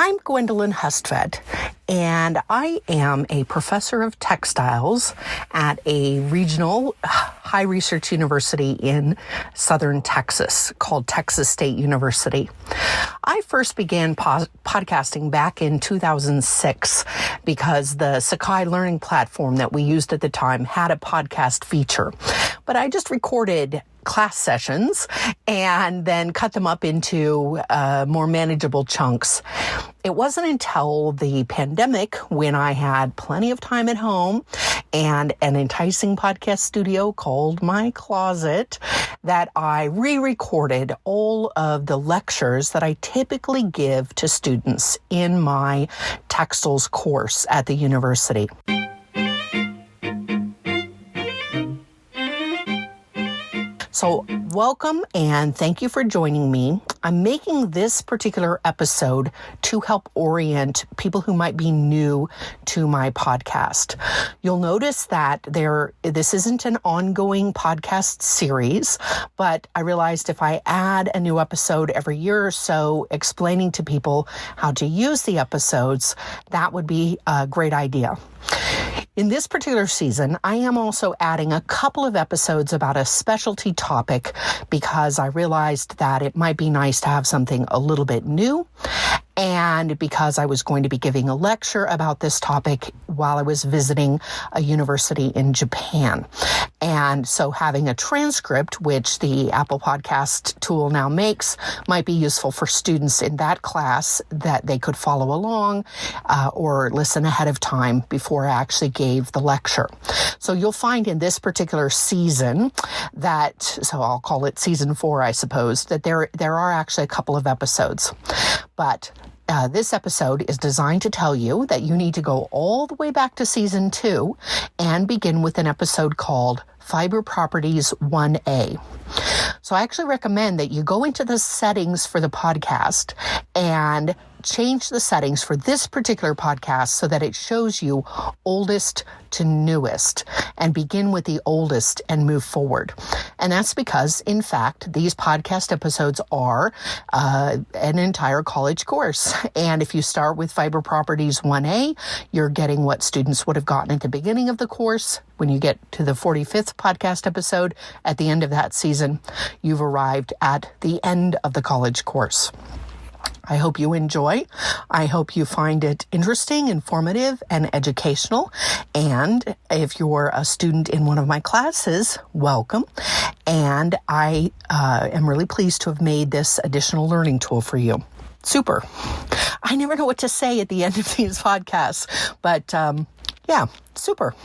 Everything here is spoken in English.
I'm Gwendolyn Hustvedt, and I am a professor of textiles at a regional high research university in southern Texas called Texas State University. I first began podcasting back in 2006 because the Sakai learning platform that we used at the time had a podcast feature. But I just recorded class sessions and then cut them up into more manageable chunks. It wasn't until the pandemic, when I had plenty of time at home and an enticing podcast studio called my closet, that I re-recorded all of the lectures that I typically give to students in my textiles course at the university. So welcome and thank you for joining me. I'm making this particular episode to help orient people who might be new to my podcast. You'll notice that this isn't an ongoing podcast series, but I realized if I add a new episode every year or so explaining to people how to use the episodes, that would be a great idea. In this particular season, I am also adding a couple of episodes about a specialty topic because I realized that it might be nice to have something a little bit new, and because I was going to be giving a lecture about this topic while I was visiting a university in Japan. And so having a transcript, which the Apple Podcast tool now makes, might be useful for students in that class that they could follow along or listen ahead of time before I actually gave the lecture. So you'll find in this particular season so I'll call it season 4, I suppose, that there are actually a couple of episodes. But this episode is designed to tell you that you need to go all the way back to season 2 and begin with an episode called Fiber Properties 1A. So I actually recommend that you go into the settings for the podcast and change the settings for this particular podcast so that it shows you oldest to newest, and begin with the oldest and move forward. And that's because, in fact, these podcast episodes are an entire college course. And if you start with Fiber Properties 1A, you're getting what students would have gotten at the beginning of the course. When you get to the 45th podcast episode at the end of that season, you've arrived at the end of the college course. I hope you enjoy. I hope you find it interesting, informative, and educational. And if you're a student in one of my classes, welcome. And I am really pleased to have made this additional learning tool for you. Super. I never know what to say at the end of these podcasts, but yeah, super.